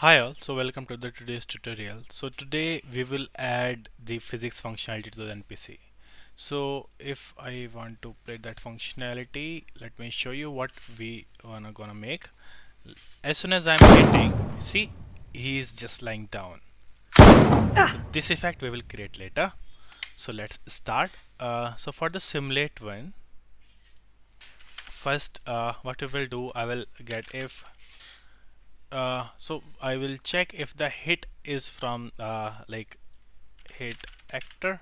Hi all, so welcome to the today's tutorial. So today we will add the physics functionality to the NPC. So if I want to play that functionality, let me show you what we wanna gonna make. As soon as I'm hitting, see, he is just lying down. So this effect we will create later. So let's start. So for the simulate one, first what we will do, I will get if so I will check if the hit is from like hit actor,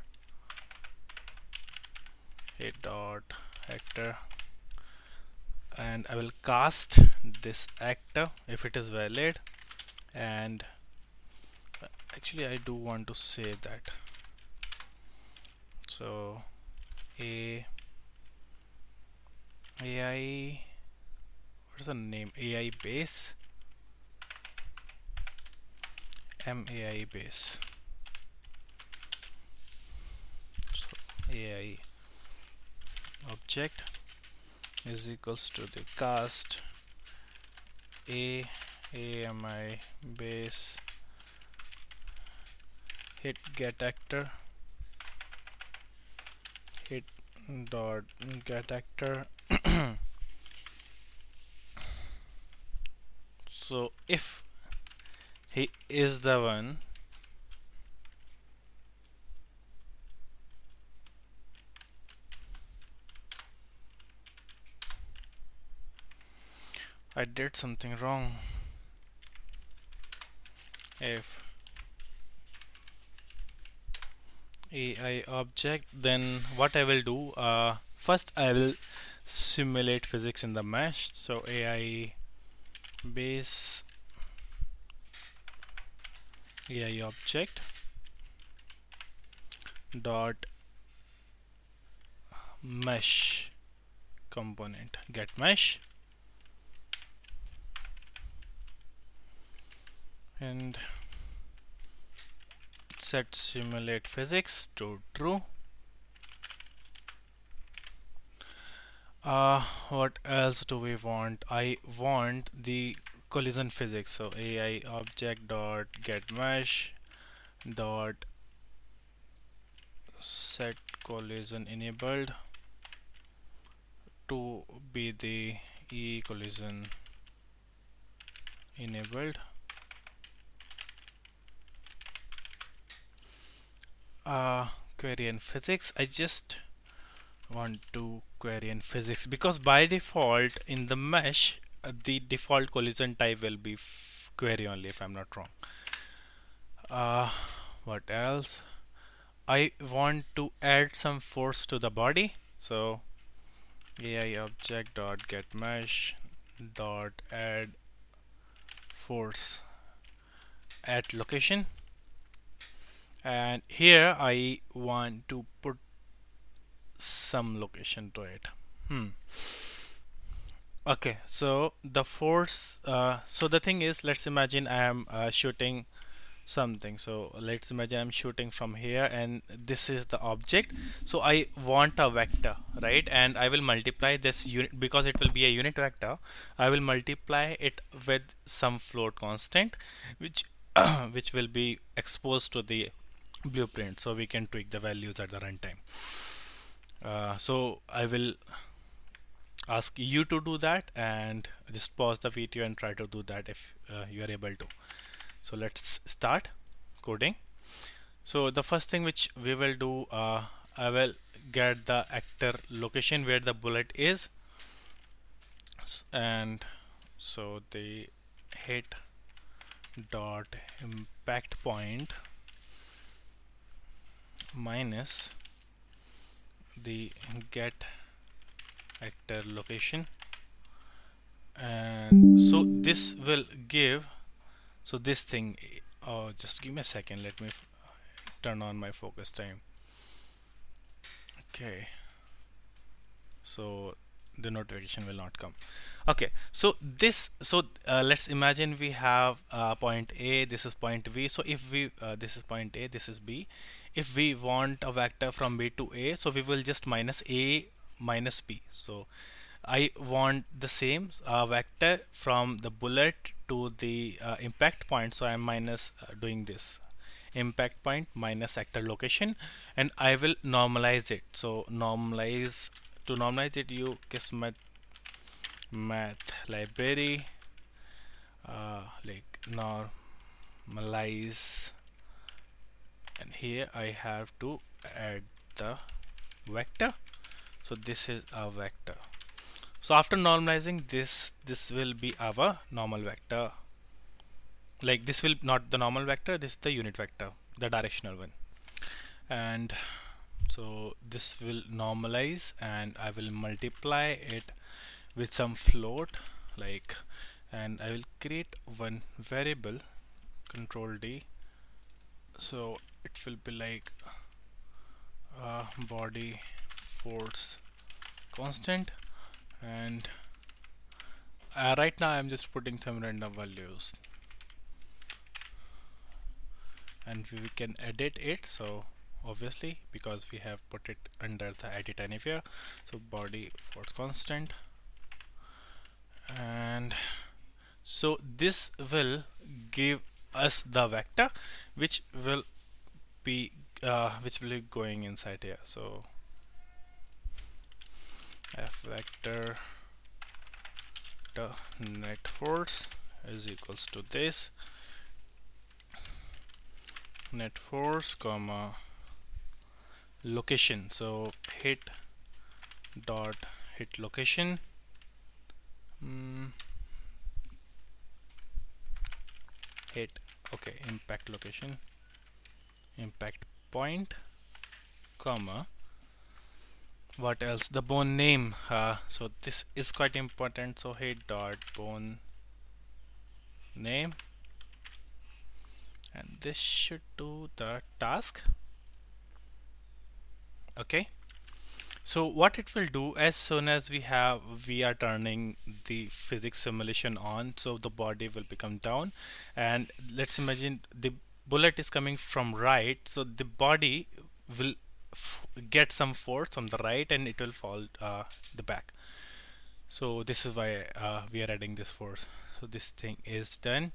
hit dot actor, and I will cast this actor if it is valid. And actually I do want to say that, so a AI, what is the name, AI base, MAI base. So AI object is equals to the cast a AMI base hit get actor, hit dot get actor. So if he is the one, I did something wrong. If AI object, then what I will do, first I will simulate physics in the mesh. So AI base AI object dot mesh component get mesh, and set simulate physics to true. What else do we want? I want the collision physics. So AI object dot get mesh dot set collision enabled to be the E collision enabled. Query and physics. I just want to query and physics because by default in the mesh the default collision type will be query only, if I'm not wrong. What else? I want to add some force to the body. So AI object dot get mesh dot add force at location, and here I want to put some location to it. Okay, so the force, so the thing is, let's imagine I am shooting something. So let's imagine I'm shooting from here and this is the object. So I want a vector, right? And I will multiply this unit because it will be a unit vector. I will multiply it with some float constant which which will be exposed to the blueprint, so we can tweak the values at the runtime. So I will ask you to do that, and just pause the video and try to do that if you are able to. So let's start coding. So the first thing which we will do, I will get the actor location where the bullet is, and so the hit dot impact point minus the get actor location, and so this will give, so this thing, oh, just give me a second, let me turn on my focus time. Okay, so the notification will not come. Okay, so this, so let's imagine we have point A, this is point B. So if we this is point A, this is B. If we want a vector from B to A, so we will just minus A minus B. So I want the same vector from the bullet to the impact point, so I'm minus doing this impact point minus actor location, and I will normalize it. So normalize, to normalize it, you kismet math library, like normalize, and here I have to add the vector. So this is a vector. So after normalizing this will be our normal vector. Like this will not the normal vector, this is the unit vector, the directional one. And so this will normalize, and I will multiply it with some float, like, and I will create one variable, control D. So it will be like body force constant, and right now I'm just putting some random values, and we can edit it. So obviously because we have put it under the edit anywhere, so body force constant, and so this will give us the vector which will be going inside here. So f vector the net force is equals to this net force comma location. So hit dot hit location, hit, okay, impact location, impact point, comma, what else, the bone name. So this is quite important, so hit dot bone name, and this should do the task. Okay, so what it will do, as soon as we are turning the physics simulation on, so the body will become down, and let's imagine the bullet is coming from right, so the body will get some force from the right and it will fall the back. So this is why we are adding this force. So this thing is done.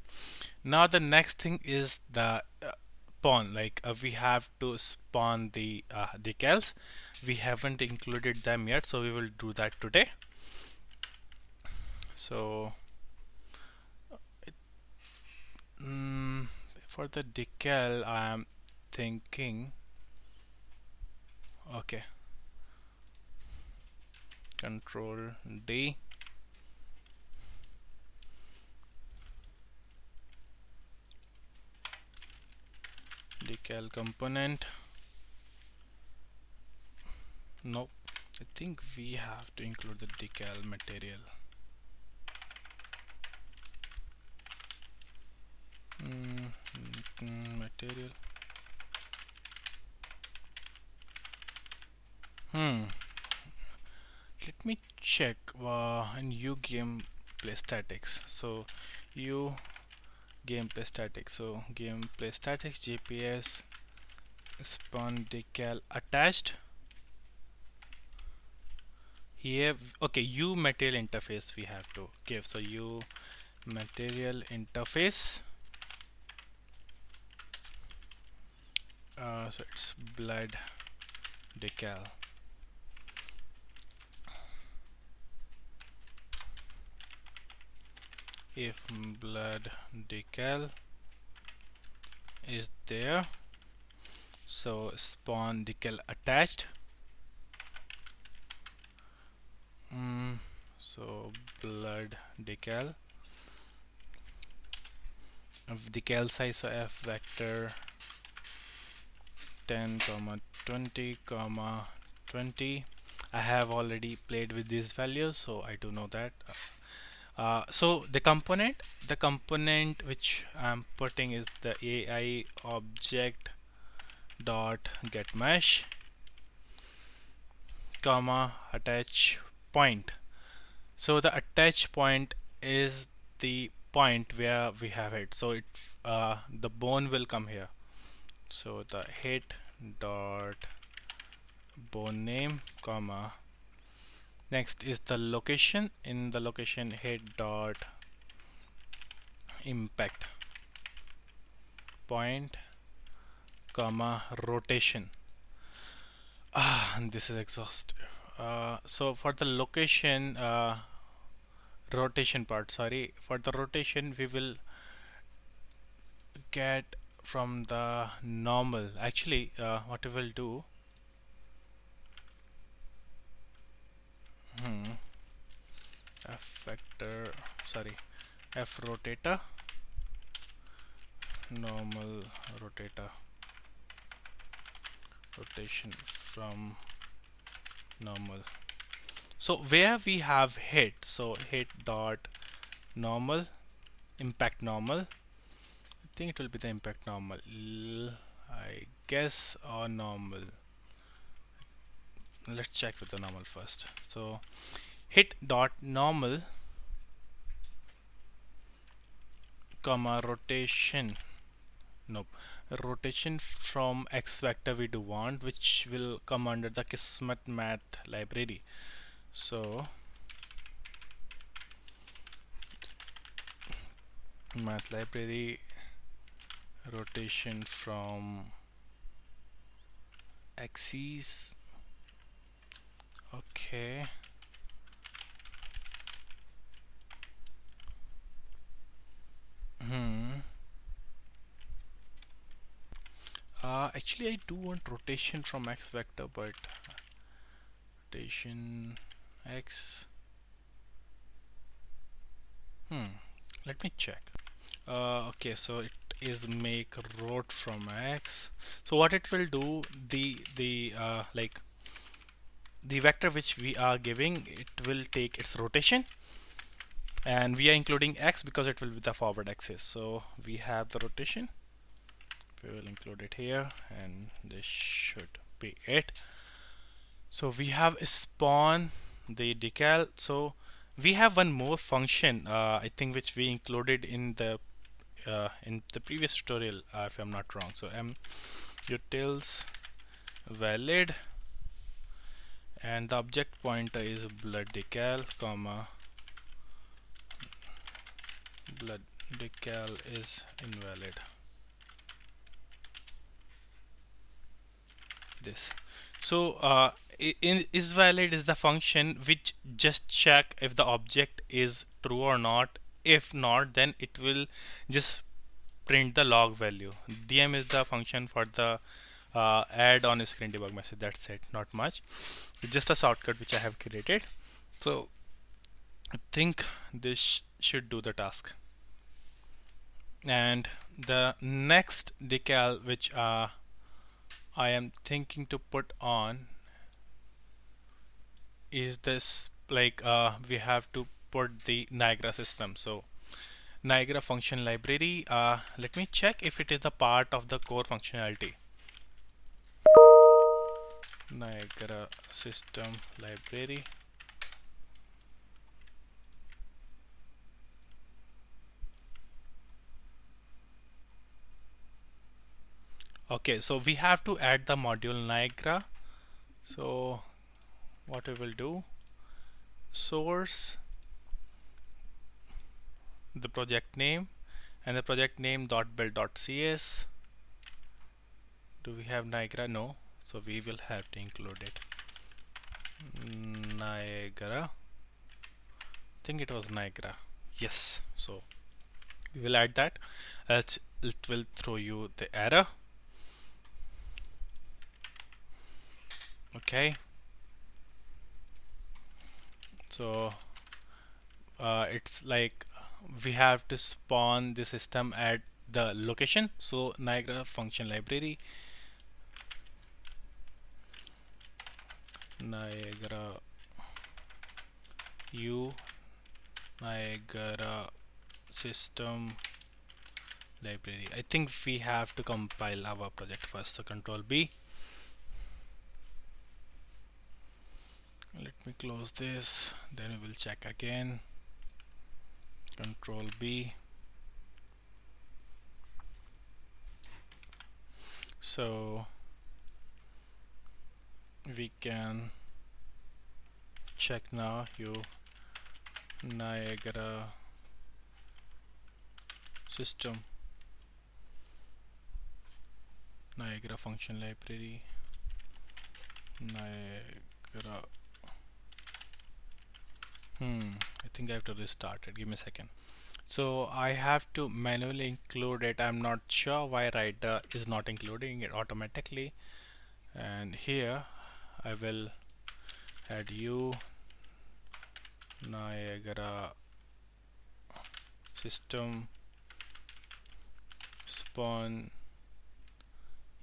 Now the next thing is the spawn. Like we have to spawn the decals. We haven't included them yet, so we will do that today. So for the decal I am thinking, okay, control D, decal component. Nope, I think we have to include the decal material. Material. Let me check in U gameplay statics. So U gameplay statics. So gameplay statics GPS spawn decal attached. Here, okay, U material interface we have to give. So U material interface. So it's blood decal. If blood decal is there, so spawn decal attached. So blood decal of decal size, so f vector 10 comma 20 comma 20. I have already played with these values, so I do know that. So the component which I'm putting is the AI object dot get mesh comma attach point. So the attach point is the point where we have it. So it the bone will come here. So the hit dot bone name comma, next is the location. In the location hit dot impact point comma rotation. This is exhaustive. So for the location rotation part, sorry, for the rotation we will get from the normal. Actually, what we will do, f vector, sorry, f rotator, normal rotator, rotation from normal. So where we have hit, so hit dot normal, impact normal. I think it will be the impact normal. I guess, or normal. Let's check with the normal first. So hit dot normal comma rotation. Nope. Rotation from x vector we do want, which will come under the Kismet math library. So math library rotation from axes. Okay. Actually, I do want rotation from x vector, but rotation x. Let me check. Okay, so it is make rot from x. So what it will do, the like the vector which we are giving, it will take its rotation, and we are including x because it will be the forward axis. So we have the rotation, we will include it here, and this should be it. So we have spawn the decal. So we have one more function, I think, which we included in the previous tutorial, if I'm not wrong. So utils valid, and the object pointer is blood decal, comma blood decal is invalid. This. So is valid is the function which just check if the object is true or not. If not, then it will just print the log value. dm is the function for the add on screen debug message. That's it, not much. It's just a shortcut which I have created. So I think this should do the task. And the next decal which I am thinking to put on is this, like we have to put the Niagara system. So Niagara function library, let me check if it is the part of the core functionality. Niagara system library. Okay, so we have to add the module Niagara. So what we will do, source, the project name, and the project name .build.cs. Do we have Niagara? No, so we will have to include it. Niagara, I think it was Niagara. Yes, so we will add that. It will throw you the error. Okay, so it's like we have to spawn the system at the location. So Niagara function library, Niagara u Niagara system library. I think we have to compile our project first. So Control B. Let me close this, then we will check again. Control B. So we can check now. Niagara system Niagara function library Niagara. I think I have to restart it. Give me a second. So I have to manually include it. I'm not sure why Rider is not including it automatically. And here I will add u Niagara system spawn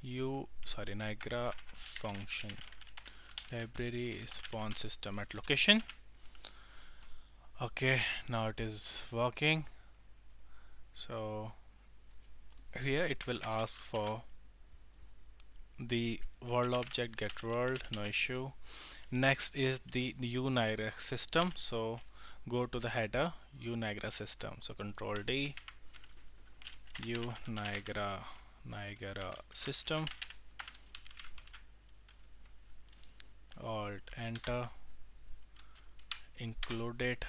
Niagara function library spawn system at location. Okay, now it is working. So here it will ask for the world object get world, no issue. Next is the Niagara system. So go to the header Niagara system. So control D Niagara system, alt enter, include it,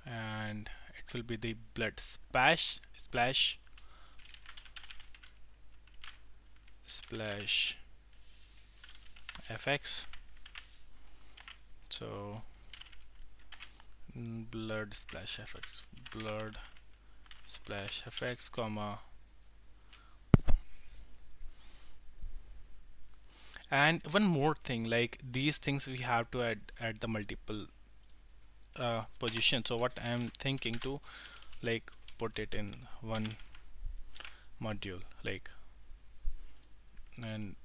and it will be the blood splash fx. So blood splash fx comma, and one more thing, like these things we have to add the multiple position. So what I'm thinking to, like, put it in one module, like, and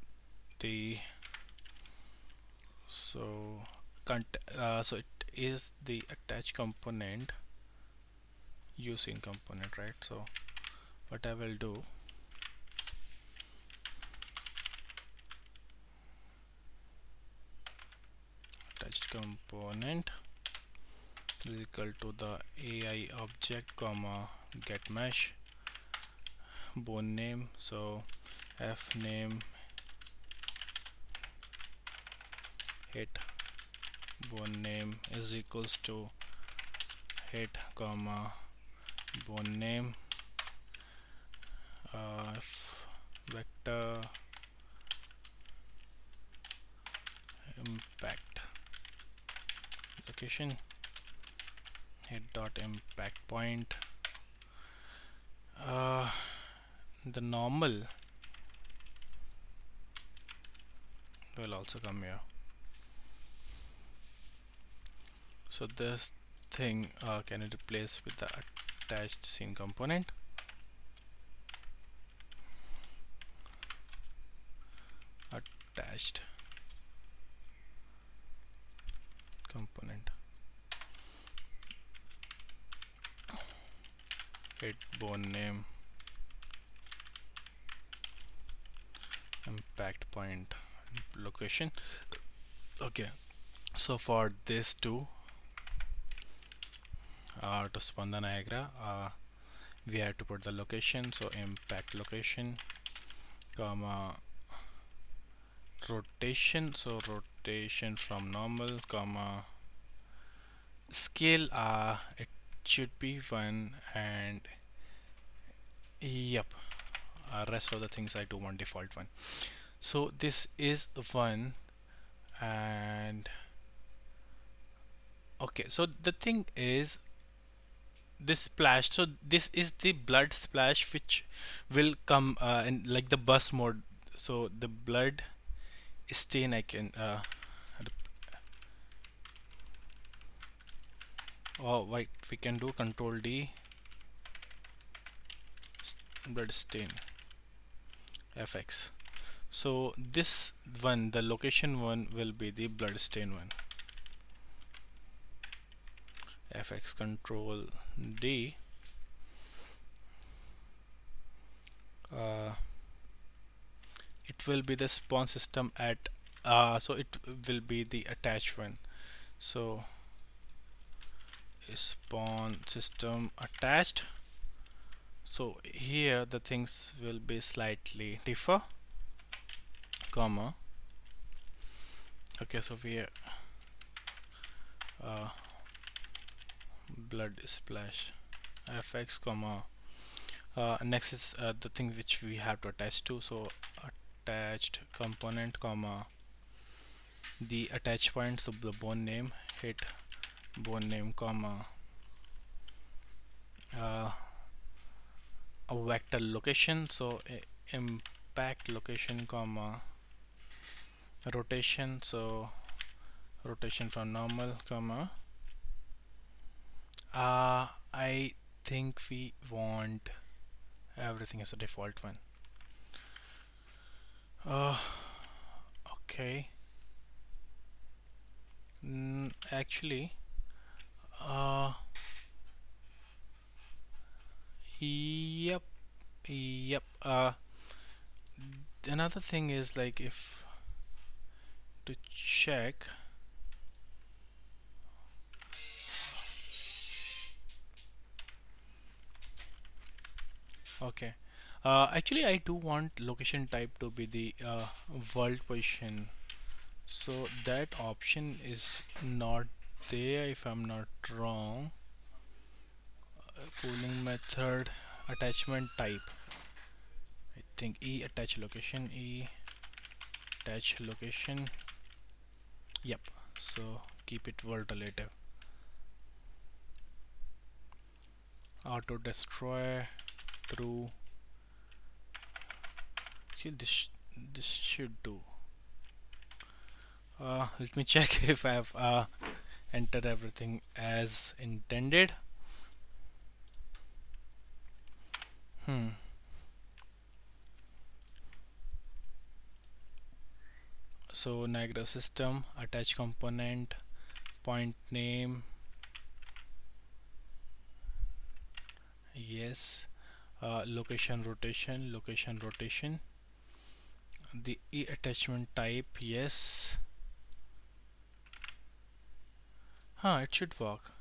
the so so it is the attached component using component, right? So what I will do, attached component is equal to the AI object comma get mesh bone name. So f name hit bone name is equals to hit comma bone name f vector impact location hit dot impact point. The normal will also come here. So this thing can it replace with the attached scene component. Attached component hit bone name impact point location. Okay, so for this two to spawn the Niagara, we have to put the location. So impact location comma rotation, so rotation from normal comma scale, it should be 1, and yep, rest of the things I do want default 1. So this is 1, and okay, so the thing is this splash, so this is the blood splash which will come in like the bus mode. So the blood stain I can oh wait, we can do control D blood stain fx. So this one, the location one, will be the blood stain one. Fx control D. It will be the spawn system at so it will be the attached one. So spawn system attached. So here the things will be slightly differ comma. Okay, so we blood splash fx comma Next is the thing which we have to attach to. So attached component comma the attach point, so the bone name, hit bone name comma uh, a vector location, so impact location comma rotation, so rotation from normal comma I think we want everything as a default one. uh, okay. Actually, uh, yep, yep. Another thing is like if to check. Okay. Actually, I do want location type to be the world position. So that option is not there if I'm not wrong. Pooling method attachment type. I think E attach location, E attach location. Yep. So keep it world relative. Auto destroy true. See this should do. Let me check if I've entered everything as intended. Hmm. So Niagara system, attach component, point name, yes. Location rotation. The E attachment type, yes. It should work.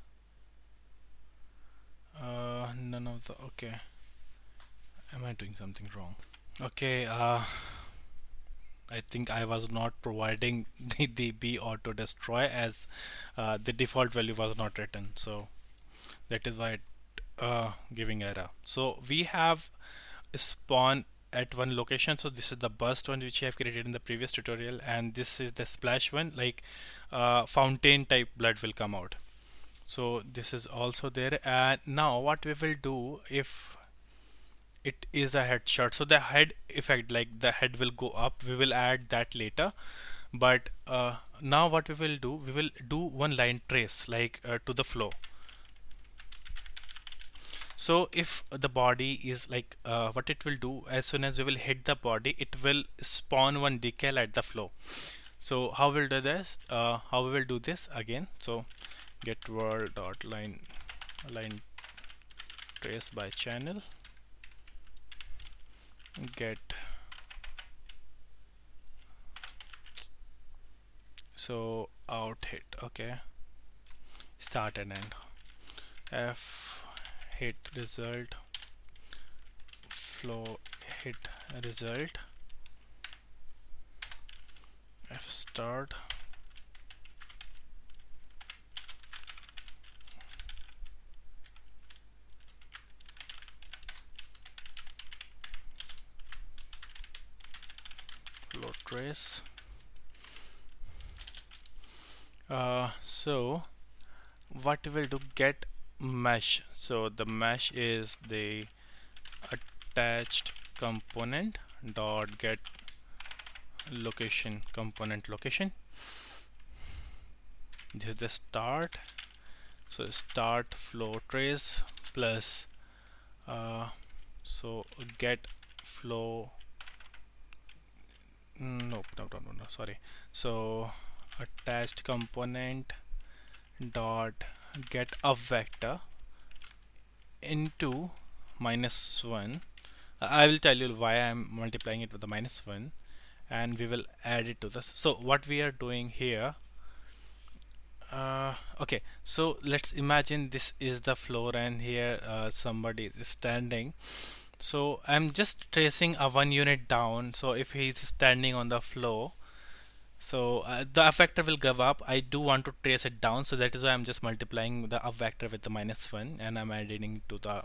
None of the, okay. Am I doing something wrong? Okay, I think I was not providing the B auto destroy as the default value was not written, so that is why it giving error. So we have spawn at one location, so this is the burst one which I have created in the previous tutorial, and this is the splash one, like fountain type blood will come out. So this is also there, and now what we will do if it is a headshot, so the head effect, like the head will go up, we will add that later. But now what we will do one line trace like to the flow. So if the body is like what it will do, as soon as we will hit the body, it will spawn one decal at the flow. So how we'll do this, how we will do this again. So get world dot line trace by channel, get, so out hit, okay, start and end, f hit result, flow hit result, f start, flow trace. So what we will do, get mesh. So the mesh is the attached component dot get location component location. This is the start, so start flow trace plus so get flow, no, sorry. So attached component dot get a vector into -1. I will tell you why I am multiplying it with the -1, and we will add it to this. So what we are doing here, okay, so let's imagine this is the floor and here somebody is standing. So I'm just tracing a 1 unit down, so if he's standing on the floor, so the up vector will go up. I do want to trace it down, so that is why I'm just multiplying the up vector with the -1 and I'm adding to the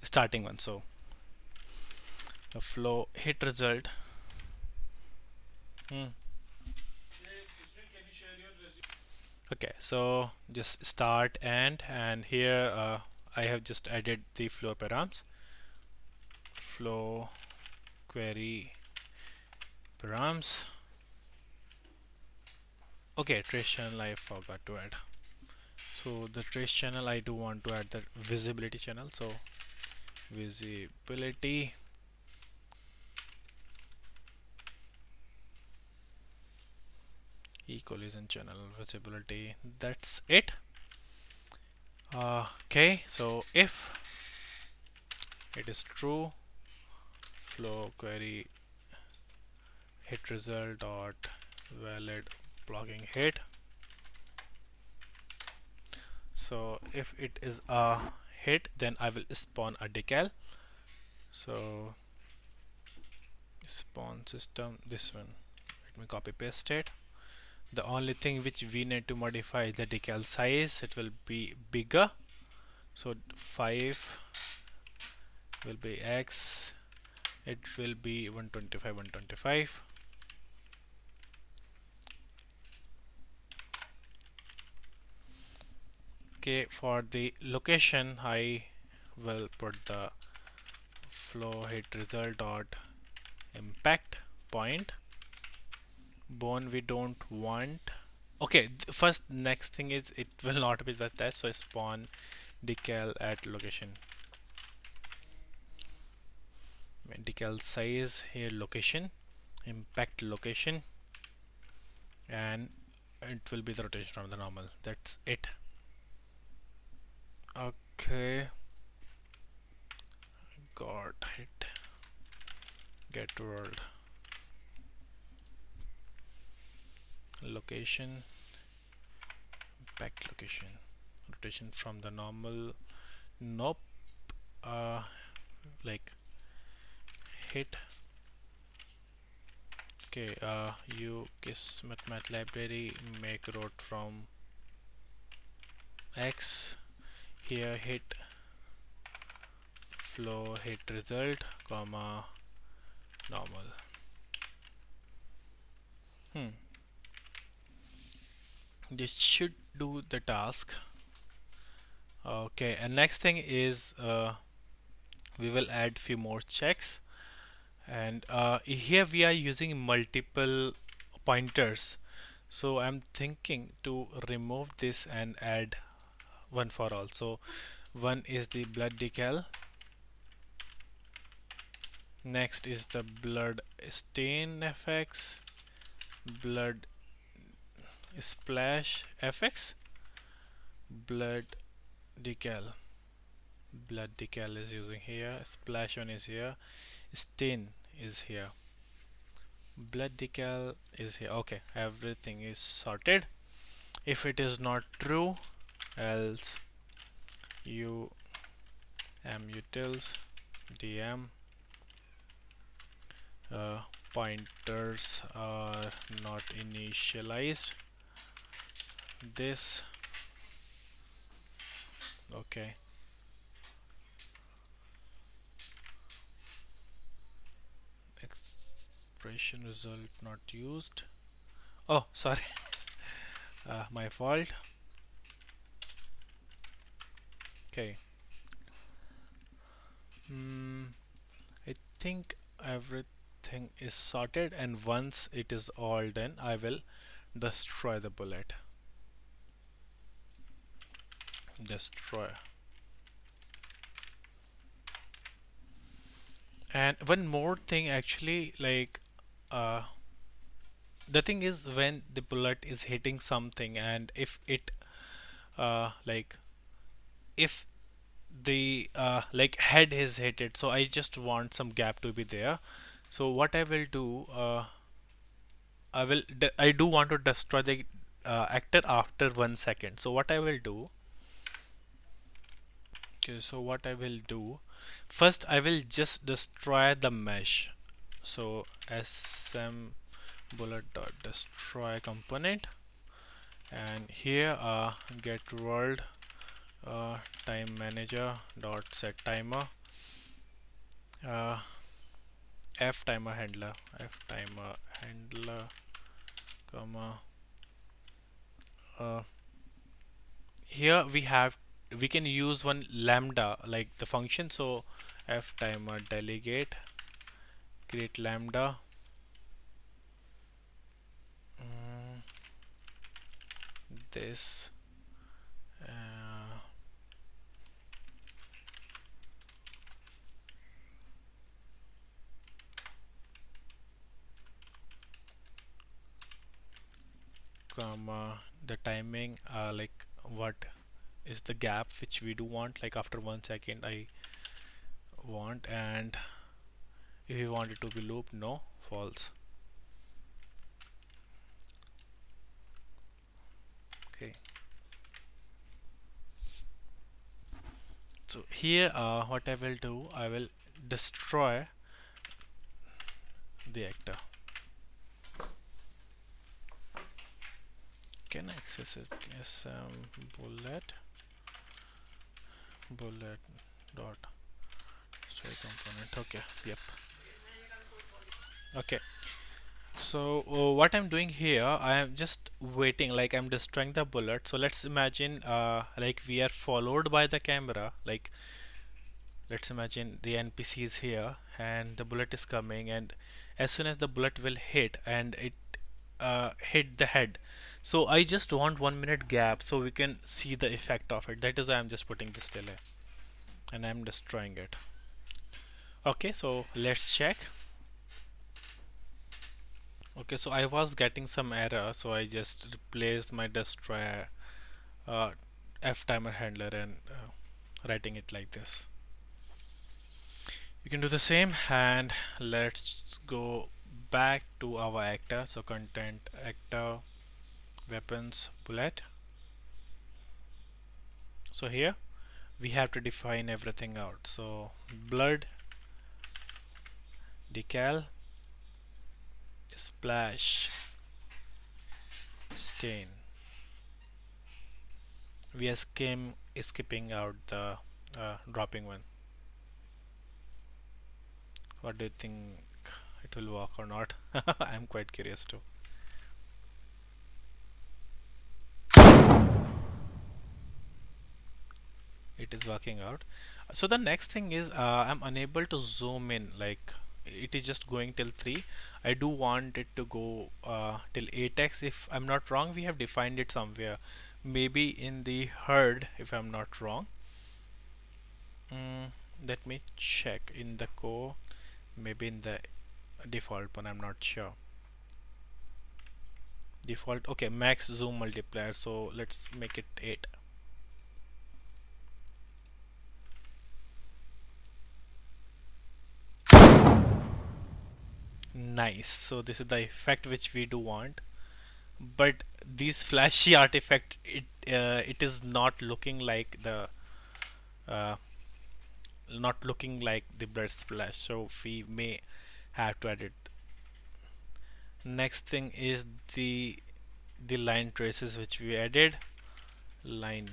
starting one. So the flow hit result. Hmm. Okay, so just start and here I have just added the flow params. Flow query params. Okay, trace channel I forgot to add. So the trace channel I do want to add the visibility channel. So visibility collision channel visibility. That's it. Okay, so if it is true, flow query hit result dot valid blocking hit. So if it is a hit, then I will spawn a decal. So spawn system, this one, let me copy paste it. The only thing which we need to modify is the decal size. It will be bigger, so 5 will be X, it will be 125 125. Okay, for the location I will put the flow hit result dot impact point. Bone we don't want. Okay, first next thing is it will not be the test, so spawn decal at location. Decal size here, location, impact location, and it will be the rotation from the normal. That's it. Okay, got it. Get world location, impact location, rotation from the normal. Nope. Like hit. Okay, you kiss math library, make road from X. Here hit flow hit result comma normal. This should do the task. Okay, and next thing is we will add few more checks, and here we are using multiple pointers, so I'm thinking to remove this and add one for all. So one is the blood decal, next is the blood stain fx, blood splash fx, blood decal. Blood decal is using here, splash on is here, stain is here, blood decal is here. Okay, everything is sorted. If it is not true, else you utils dm pointers are not initialized. This okay. Expression result not used. Oh, sorry. My fault. Okay. I think everything is sorted, and once it is all done, I will destroy the bullet. Destroy. And one more thing, actually, like the thing is when the bullet is hitting something, and if it like if the like head is hit it, so I just want some gap to be there. So what I will do, I do want to destroy the actor after 1 second. So what I will do, okay, so what I will do, first I will just destroy the mesh. So sm bullet dot destroy component, and here get world time manager dot set timer. f timer handler, f timer handler, comma, uh, here we can use one lambda like the function. So f timer delegate create lambda, mm, this uh, comma the timing, like what is the gap which we do want, like after 1 second I want, and if we want it to be loop, no, false. Okay, so here what I will do, I will destroy the actor. Can I access it? Yes, bullet bullet dot destroy component. Okay, yep. Okay, so what I'm doing here, I am just waiting, like I'm destroying the bullet. So let's imagine like we are followed by the camera, like let's imagine the NPC is here and the bullet is coming, and as soon as the bullet will hit and it hit the head, so I just want 1 minute gap so we can see the effect of it. That is why I'm just putting this delay and I'm destroying it. Okay, so let's check. Okay, so I was getting some error, so I just replaced my destroy uh, f timer handler and writing it like this. You can do the same, and let's go back to our actor. So content actor weapons bullet. So here we have to define everything out. So blood, decal, splash, stain. We are skipping out the dropping one. What do you think, it will work or not? I'm quite curious too. It is working out. So the next thing is I'm unable to zoom in, like it is just going till 3. I do want it to go till 8x. If I'm not wrong, we have defined it somewhere, maybe in the herd, if I'm not wrong. mm, Let me check in the core, maybe in the default one, I'm not sure. Default, okay, max zoom multiplier, so let's make it 8. Nice, so this is the effect which we do want, but these flashy artifact, it is not looking like the uh, blood splash, so we may have to edit. Next thing is the line traces which we added. Line,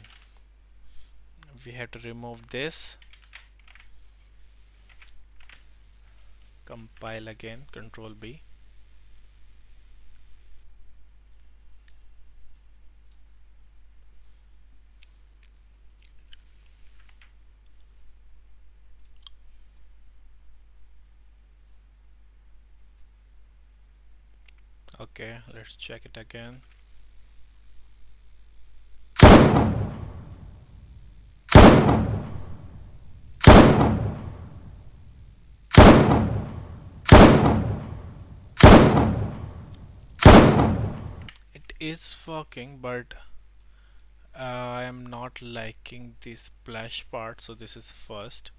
we have to remove this, compile again, control B. Okay, let's check it again. It is working, but I am not liking the splash part, so this is first.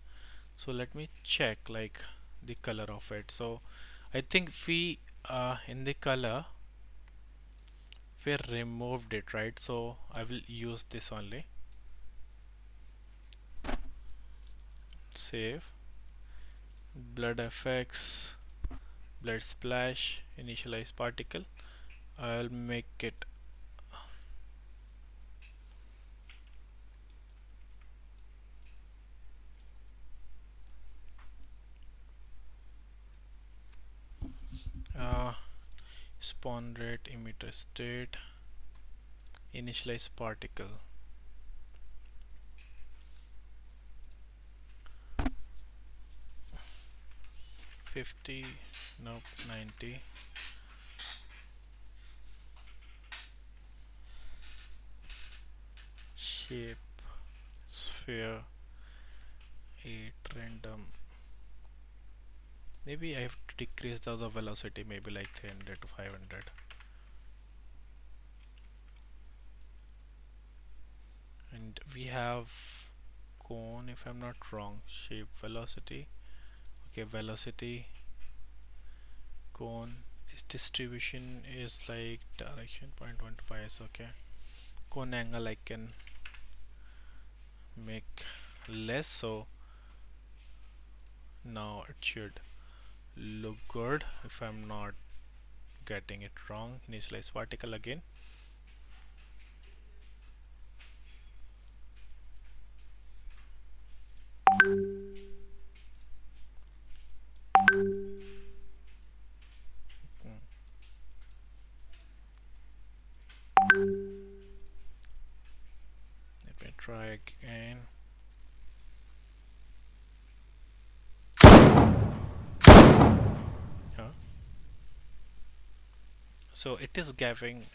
So let me check like the color of it. So I think we in the color we removed it, right? So I will use this only. Save blood effects, blood splash, initialize particle. I'll make it spawn rate, emitter state, initialize particle. $50, nope, 90. Shape, sphere, 8, random. Maybe I have to decrease the velocity, maybe like 300 to 500. And we have cone, if I'm not wrong. Shape, velocity. Okay, velocity, cone. Its distribution is like direction 0.1 is okay. Cone angle I can make less, so now it should look good if I'm not getting it wrong. Initialize particle again. Hmm. Let me try again. Huh? So it is giving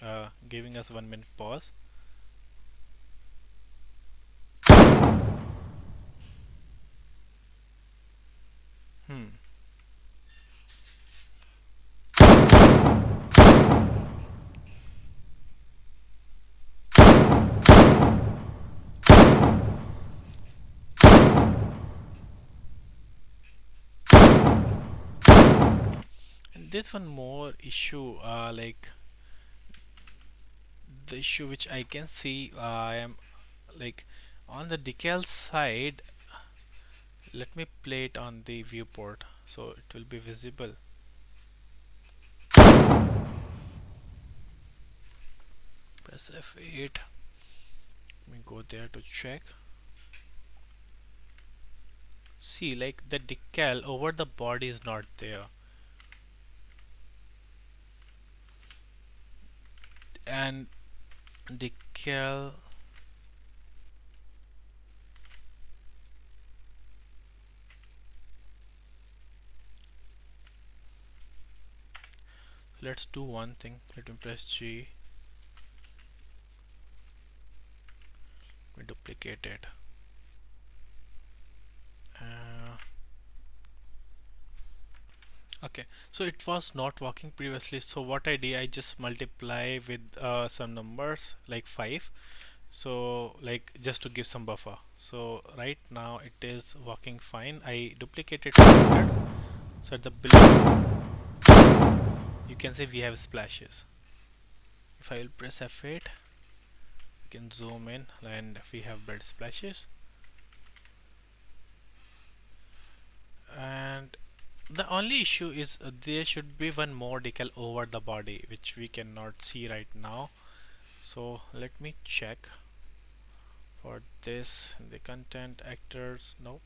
us 1 minute pause. Hmm. And there's one more issue, like the issue which I can see. I am like on the decal side. Let me play it on the viewport so it will be visible. Press F8. Let me go there to check. See, like the decal over the body is not there, and decal. Let's do one thing. Let me press G. We duplicate it. Uh, okay, so it was not working previously. So what I did, I just multiply with some numbers like 5. So like just to give some buffer. So right now it is working fine. I duplicated 200. So at the below you can see we have splashes. If I will press F8, you can zoom in and we have blood splashes. And the only issue is there should be one more decal over the body which we cannot see right now. So let me check for this. The content, actors, no,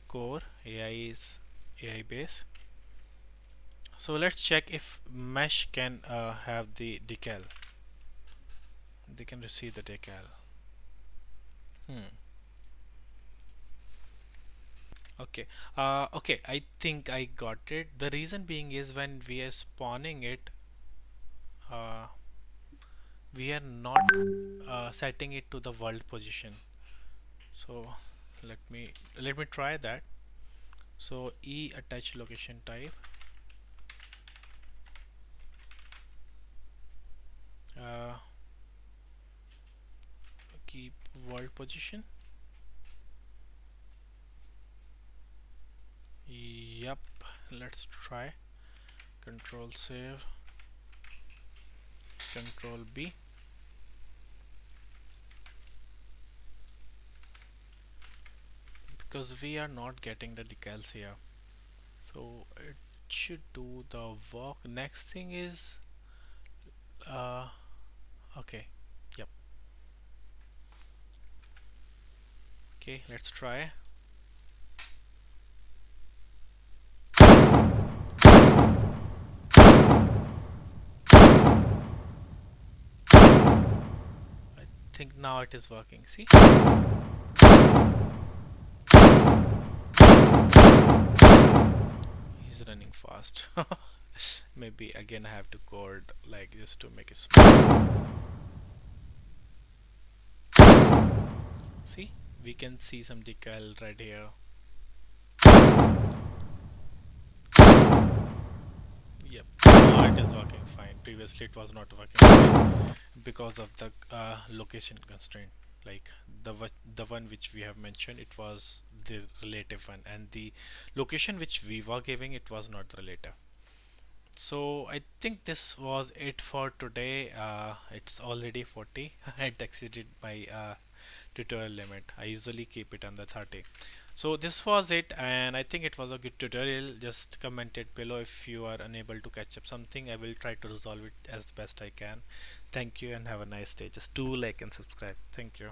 core, AI is AI base. So let's check if mesh can have the decal. They can receive the decal. Hmm. Okay. Okay. I think I got it. The reason being is when we are spawning it, uh, we are not setting it to the world position. So let me try that. So E attach location type. Uh, Keep world position. Yep. Let's try. Control save. Control B. Because we are not getting the decals here. So it should do the work. Next thing is uh, okay. Yep. Okay, let's try. think now it is working. See, he's running fast. Maybe again I have to code like this to make it smooth. See, we can see some decal right here. Yep, now it is working fine. Previously it was not working fine because of the location constraint. Like the one which we have mentioned, it was the relative one, and the location which we were giving, it was not the relative. So I think this was it for today. It's already 40. I exceeded my tutorial limit. I usually keep it under 30. So this was it, and I think it was a good tutorial. Just comment it below if you are unable to catch up something. I will try to resolve it as best I can. Thank you and have a nice day. Just do like and subscribe. Thank you.